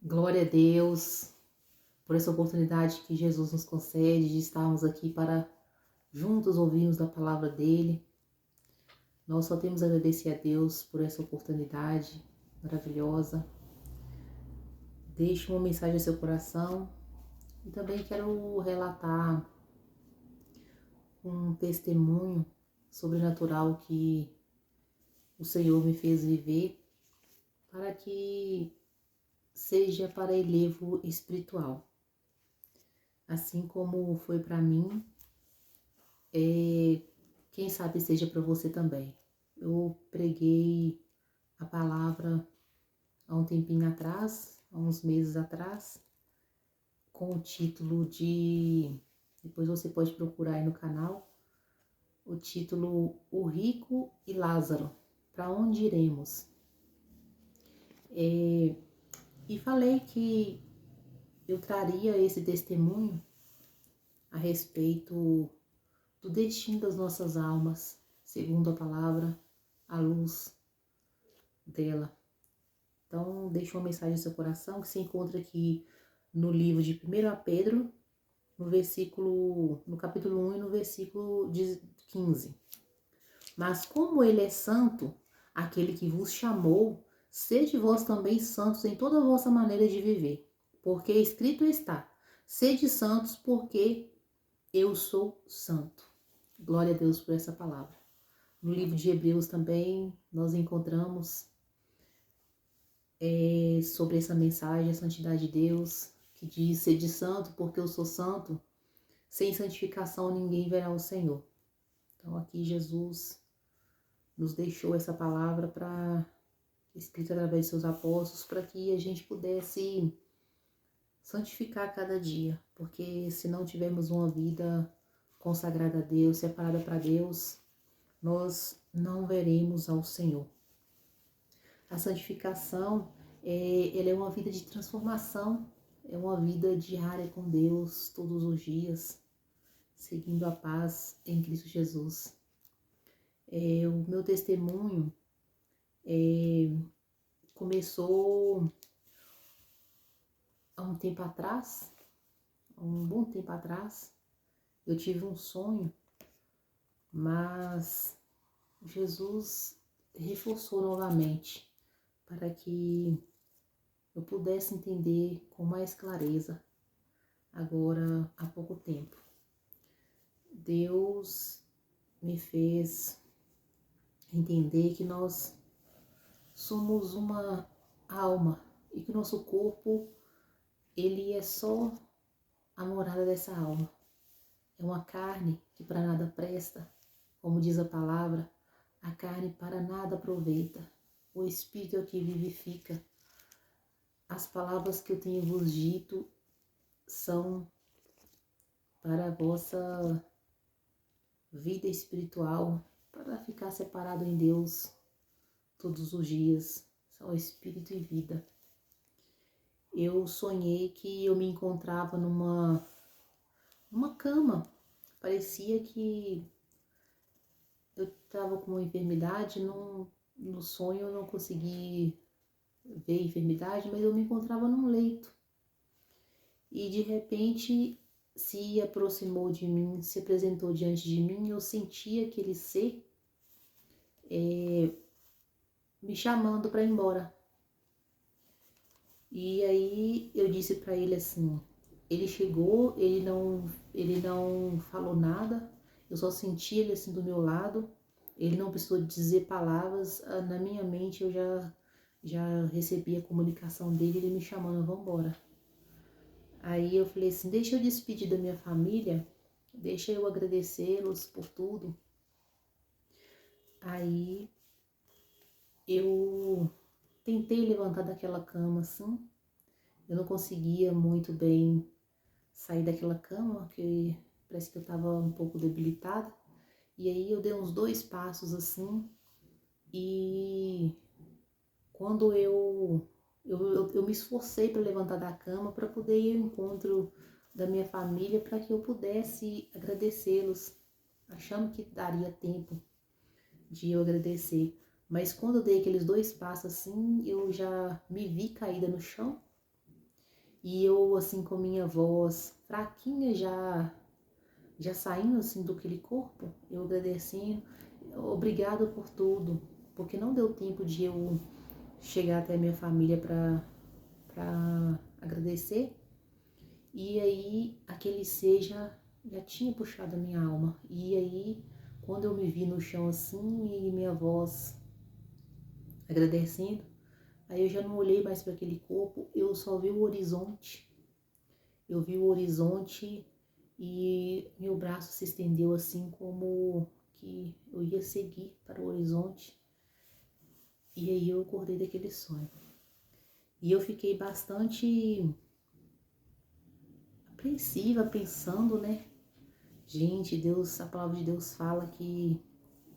Glória a Deus por essa oportunidade que Jesus nos concede de estarmos aqui para juntos ouvirmos da palavra dele. Nós só temos a agradecer a Deus por essa oportunidade maravilhosa. Deixe uma mensagem ao seu coração e também quero relatar um testemunho sobrenatural que o Senhor me fez viver para que seja para elevo espiritual. Assim como foi para mim, quem sabe seja para você também. Eu preguei a palavra há um tempinho atrás, há uns meses atrás, com o título de, depois você pode procurar aí no canal, o título O Rico e Lázaro, para onde iremos? E falei que eu traria esse testemunho a respeito do destino das nossas almas, segundo a palavra, à luz dela. Então, deixe uma mensagem no seu coração que se encontra aqui no livro de 1 Pedro, no capítulo 1 e no versículo 15. Mas como ele é santo, aquele que vos chamou, sede vós também santos em toda a vossa maneira de viver. Porque escrito está, sede santos porque eu sou santo. Glória a Deus por essa palavra. No livro de Hebreus também nós encontramos sobre essa mensagem, a santidade de Deus, que diz, sede santo porque eu sou santo, sem santificação ninguém verá o Senhor. Então aqui Jesus nos deixou essa palavra escrita através de seus apóstolos, para que a gente pudesse santificar cada dia, porque se não tivermos uma vida consagrada a Deus, separada para Deus, nós não veremos ao Senhor. A santificação, ela é uma vida de transformação, é uma vida diária com Deus, todos os dias, seguindo a paz em Cristo Jesus. O meu testemunho começou há um tempo atrás, há um bom tempo atrás. Eu tive um sonho, mas Jesus reforçou novamente para que eu pudesse entender com mais clareza agora há pouco tempo. Deus me fez entender que nós somos uma alma e que o nosso corpo, ele é só a morada dessa alma. É uma carne que para nada presta, como diz a palavra, a carne para nada aproveita, o Espírito é o que vivifica. As palavras que eu tenho vos dito são para a vossa vida espiritual, para ficar separado em Deus todos os dias, só Espírito e vida. Eu sonhei que eu me encontrava numa cama, parecia que eu estava com uma enfermidade, no sonho eu não consegui ver a enfermidade, mas eu me encontrava num leito. E de repente se aproximou de mim, se apresentou diante de mim, eu senti aquele ser me chamando para ir embora. E aí eu disse para ele assim, ele chegou, ele não falou nada, eu só senti ele assim do meu lado, ele não precisou dizer palavras, na minha mente eu já recebi a comunicação dele, ele me chamando, vamos embora. Aí eu falei assim, deixa eu despedir da minha família, deixa eu agradecê-los por tudo. Aí eu tentei levantar daquela cama assim, eu não conseguia muito bem sair daquela cama, que parece que eu estava um pouco debilitada. E aí eu dei uns 2 passos assim, e quando eu me esforcei para levantar da cama para poder ir ao encontro da minha família, para que eu pudesse agradecê-los, achando que daria tempo de eu agradecer. Mas quando eu dei aqueles 2 passos assim, eu já me vi caída no chão E eu, assim, com minha voz fraquinha, já saindo, assim, do aquele corpo, eu agradecendo, obrigada por tudo, porque não deu tempo de eu chegar até a minha família para agradecer. E aí, aquele ser já tinha puxado a minha alma. E aí, quando eu me vi no chão assim, e minha voz agradecendo, aí eu já não olhei mais para aquele corpo, eu só vi o horizonte. Eu vi o horizonte e meu braço se estendeu assim como que eu ia seguir para o horizonte. E aí eu acordei daquele sonho. E eu fiquei bastante apreensiva, pensando, né? Gente, Deus, a palavra de Deus fala que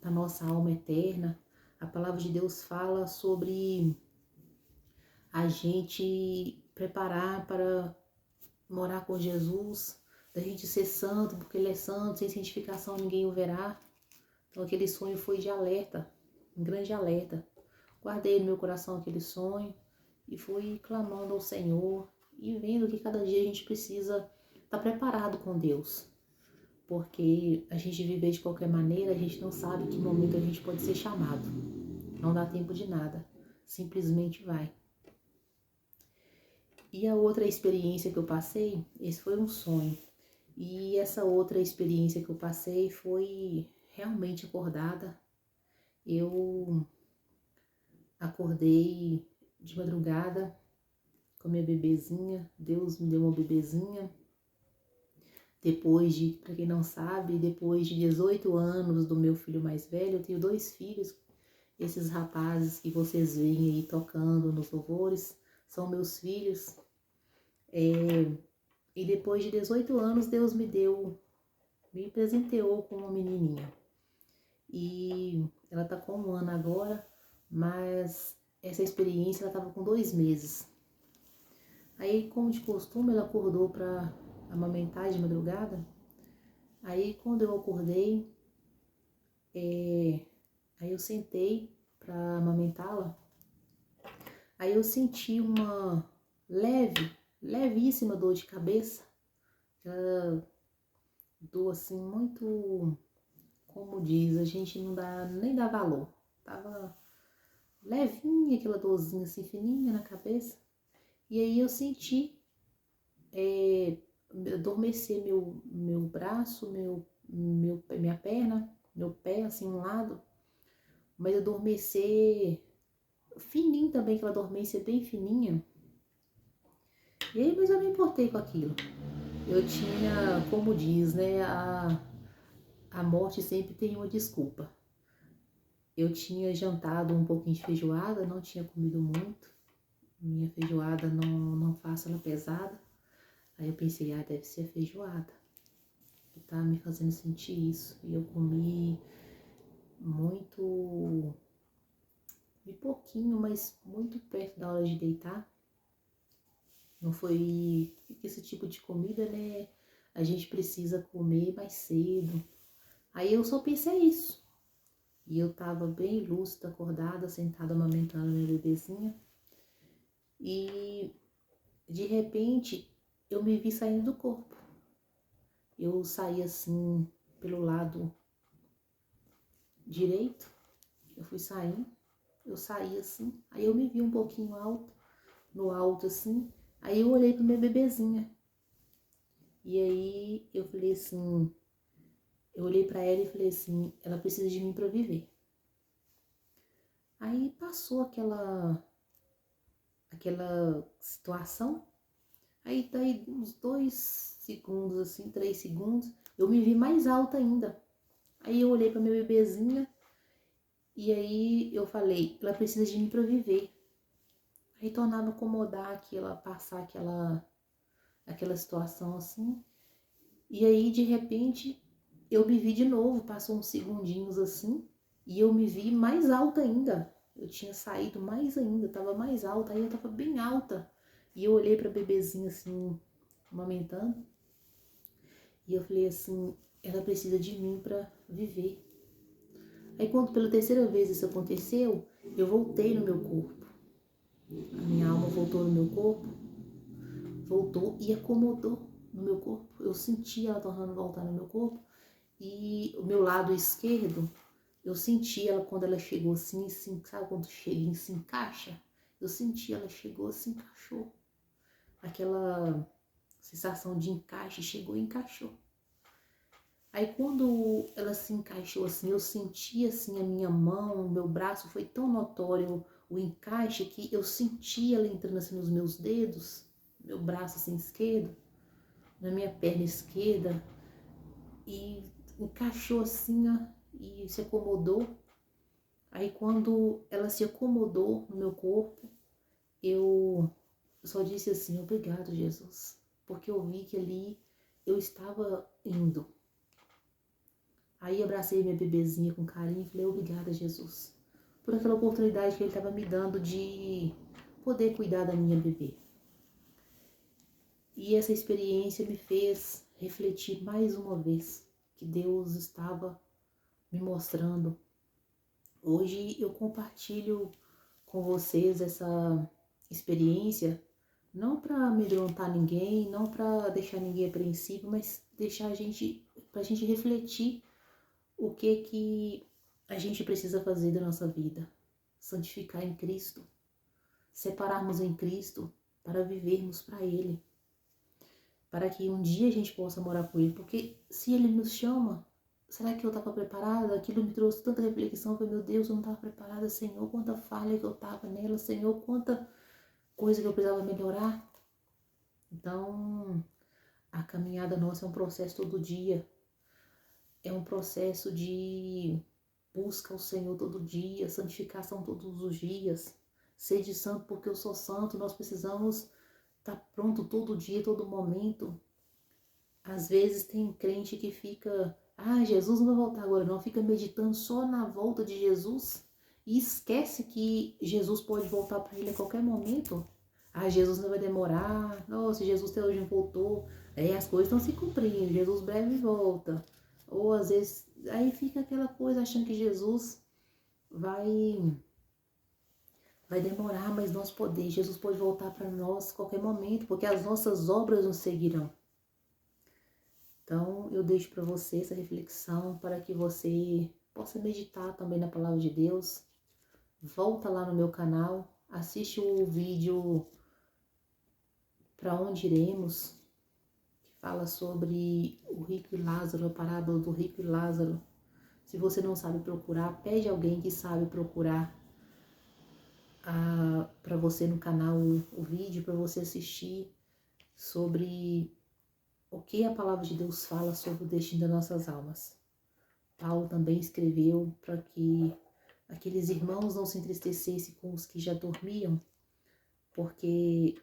a nossa alma é eterna. A palavra de Deus fala sobre a gente preparar para morar com Jesus, da gente ser santo, porque Ele é santo, sem santificação ninguém o verá. Então aquele sonho foi de alerta, um grande alerta. Guardei no meu coração aquele sonho e fui clamando ao Senhor e vendo que cada dia a gente precisa estar preparado com Deus. Porque a gente viver de qualquer maneira, a gente não sabe que momento a gente pode ser chamado. Não dá tempo de nada, simplesmente vai. E a outra experiência que eu passei, esse foi um sonho. E essa outra experiência que eu passei foi realmente acordada. Eu acordei de madrugada com a minha bebezinha. Deus me deu uma bebezinha. Depois de, para quem não sabe, depois de 18 anos do meu filho mais velho, eu tenho 2 filhos. Esses rapazes que vocês veem aí tocando nos louvores são meus filhos. E depois de 18 anos, Deus me presenteou com uma menininha. E ela tá com 1 ano agora, mas essa experiência ela tava com 2 meses. Aí, como de costume, ela acordou para amamentar de madrugada. Aí, quando eu acordei, aí eu sentei para amamentá-la. Aí eu senti uma levíssima dor de cabeça. Dor assim muito, como diz, a gente não dá nem dá valor. Tava levinha aquela dorzinha assim fininha na cabeça. E aí eu senti adormecer meu braço, minha perna, meu pé assim um lado, mas adormecer fininho também, aquela dormência bem fininha. E aí, mas eu não importei com aquilo. Eu tinha, como diz, né, a morte sempre tem uma desculpa. Eu tinha jantado um pouquinho de feijoada, não tinha comido muito. Minha feijoada não faço ela pesada. Aí eu pensei, deve ser a feijoada que tá me fazendo sentir isso. E eu comi muito, de pouquinho, mas muito perto da hora de deitar. Não foi esse tipo de comida, né? A gente precisa comer mais cedo. Aí eu só pensei isso. E eu tava bem lúcida, acordada, sentada amamentando minha bebezinha. E de repente eu me vi saindo do corpo. Eu saí assim pelo lado direito. Eu fui saindo. Eu saí assim. Aí eu me vi um pouquinho alto, no alto assim. Aí eu olhei pra minha bebezinha. E aí eu falei assim, eu olhei pra ela e falei assim, ela precisa de mim pra viver. Aí passou aquela situação. Aí daí uns 2 segundos, assim, 3 segundos, eu me vi mais alta ainda. Aí eu olhei pra minha bebezinha e aí eu falei, ela precisa de mim pra viver. Aí tornava acomodar passar aquela situação assim. E aí de repente eu me vi de novo, passou uns segundinhos assim, e eu me vi mais alta ainda. Eu tinha saído mais ainda, tava mais alta, aí eu tava bem alta. E eu olhei pra bebezinha assim, amamentando. E eu falei assim, ela precisa de mim pra viver. Aí quando pela terceira vez isso aconteceu, eu voltei no meu corpo. A minha alma voltou no meu corpo. voltou e acomodou no meu corpo. Eu senti ela tornando voltar no meu corpo. E o meu lado esquerdo, eu senti ela quando ela chegou assim, sabe quando chega e se encaixa? Eu senti ela chegou, se encaixou. Aquela sensação de encaixe, chegou e encaixou. Aí quando ela se encaixou assim, eu senti assim a minha mão, o meu braço, foi tão notório o encaixe que eu senti ela entrando assim nos meus dedos, meu braço assim esquerdo, na minha perna esquerda, e encaixou assim, ó, e se acomodou. Aí quando ela se acomodou no meu corpo, eu só disse assim, obrigado, Jesus, porque eu vi que ali eu estava indo. Aí abracei minha bebezinha com carinho e falei, obrigada, Jesus, por aquela oportunidade que Ele estava me dando de poder cuidar da minha bebê. E essa experiência me fez refletir mais uma vez que Deus estava me mostrando. Hoje eu compartilho com vocês essa experiência, não para amedrontar ninguém, não para deixar ninguém apreensivo, mas deixar para a gente refletir o que a gente precisa fazer da nossa vida. Santificar em Cristo, separarmos em Cristo para vivermos para Ele, para que um dia a gente possa morar com Ele, porque se Ele nos chama, será que eu estava preparada? Aquilo me trouxe tanta reflexão, eu falei, meu Deus, eu não estava preparada, Senhor, quanta falha que eu estava nela, Senhor, quanta coisa que eu precisava melhorar. Então, a caminhada nossa é um processo todo dia, é um processo de busca ao Senhor todo dia, santificação todos os dias, sede santo porque eu sou santo, nós precisamos estar pronto todo dia, todo momento. Às vezes tem crente que fica, Jesus não vai voltar agora não, fica meditando só na volta de Jesus e esquece que Jesus pode voltar para ele a qualquer momento. Jesus não vai demorar, nossa, Jesus até hoje não voltou, as coisas estão se cumprindo, Jesus breve volta. Ou às vezes, aí fica aquela coisa achando que Jesus vai demorar, mas Jesus pode voltar para nós a qualquer momento, porque as nossas obras nos seguirão. Então, eu deixo para você essa reflexão para que você possa meditar também na palavra de Deus. Volta lá no meu canal, assiste o vídeo Para Onde Iremos, que fala sobre o rico e Lázaro, a parábola do rico e Lázaro. Se você não sabe procurar, pede alguém que sabe procurar para você no canal o vídeo, para você assistir sobre o que a palavra de Deus fala sobre o destino das nossas almas. Paulo também escreveu para que aqueles irmãos não se entristecessem com os que já dormiam, porque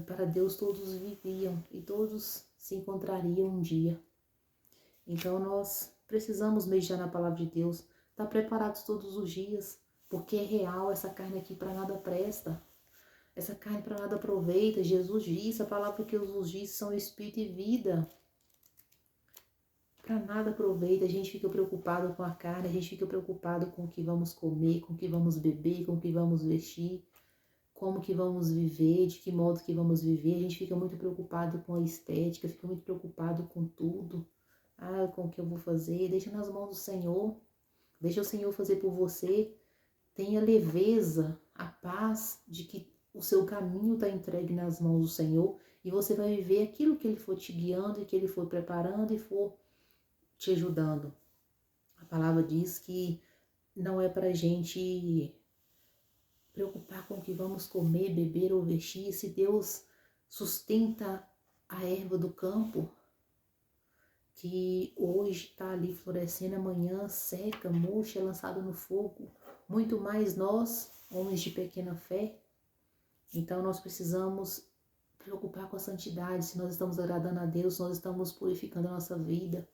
para Deus todos viviam e todos se encontrariam um dia. Então nós precisamos meditar na palavra de Deus, estar preparados todos os dias, porque é real, essa carne aqui para nada presta. Essa carne para nada aproveita. Jesus disse, a palavra que Jesus disse são espírito e vida. Para nada aproveita. A gente fica preocupado com a carne, a gente fica preocupado com o que vamos comer, com o que vamos beber, com o que vamos vestir, como que vamos viver, de que modo que vamos viver. A gente fica muito preocupado com a estética, fica muito preocupado com tudo. Com o que eu vou fazer. Deixa nas mãos do Senhor. Deixa o Senhor fazer por você. Tenha leveza, a paz de que o seu caminho está entregue nas mãos do Senhor e você vai viver aquilo que Ele for te guiando e que Ele for preparando e for te ajudando. A palavra diz que não é para a gente preocupar com o que vamos comer, beber ou vestir. Se Deus sustenta a erva do campo, que hoje está ali florescendo, amanhã seca, murcha, é lançado no fogo, muito mais nós, homens de pequena fé. Então nós precisamos preocupar com a santidade, se nós estamos agradando a Deus, se nós estamos purificando a nossa vida,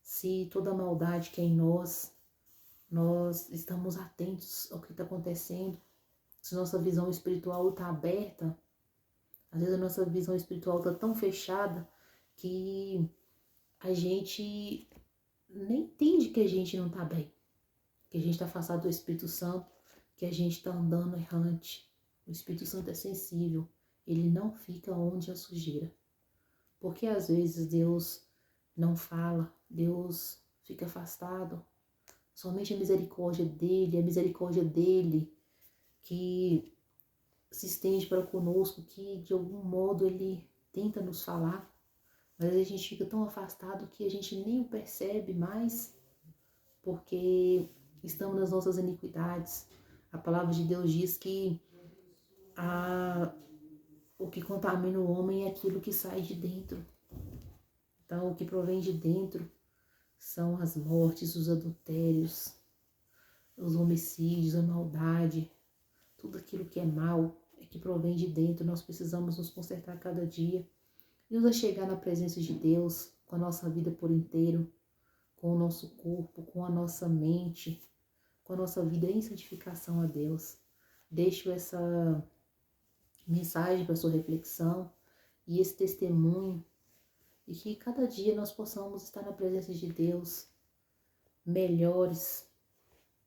se toda a maldade que é em nós estamos atentos ao que está acontecendo, se nossa visão espiritual está aberta. Às vezes a nossa visão espiritual está tão fechada que a gente nem entende que a gente não está bem, que a gente está afastado do Espírito Santo, que a gente está andando errante. O Espírito Santo é sensível, ele não fica onde há sujeira. Porque às vezes Deus não fala, Deus fica afastado. Somente a misericórdia dele que se estende para conosco, que de algum modo ele tenta nos falar, mas a gente fica tão afastado que a gente nem o percebe mais, porque estamos nas nossas iniquidades. A palavra de Deus diz que o que contamina o homem é aquilo que sai de dentro. Então, o que provém de dentro são as mortes, os adultérios, os homicídios, a maldade, tudo aquilo que é mal é que provém de dentro. Nós precisamos nos consertar cada dia e nos achegar na presença de Deus com a nossa vida por inteiro, com o nosso corpo, com a nossa mente, com a nossa vida em santificação a Deus. Deixo essa mensagem para sua reflexão e esse testemunho, e que cada dia nós possamos estar na presença de Deus melhores,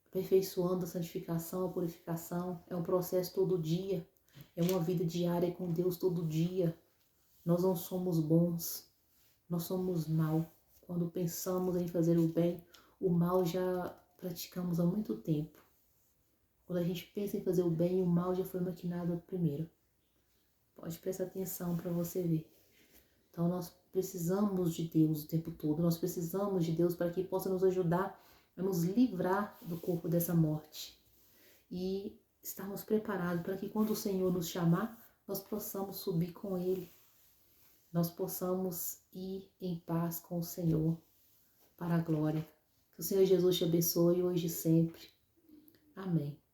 aperfeiçoando a santificação, a purificação. É um processo todo dia, é uma vida diária com Deus todo dia. Nós não somos bons, nós somos mal. Quando pensamos em fazer o bem, o mal já praticamos há muito tempo. Quando a gente pensa em fazer o bem, o mal já foi maquinado primeiro. Pode prestar atenção para você ver. Então nós precisamos de Deus o tempo todo, nós precisamos de Deus para que possa nos ajudar a nos livrar do corpo dessa morte e estarmos preparados para que quando o Senhor nos chamar, nós possamos subir com Ele, nós possamos ir em paz com o Senhor para a glória. Que o Senhor Jesus te abençoe hoje e sempre. Amém.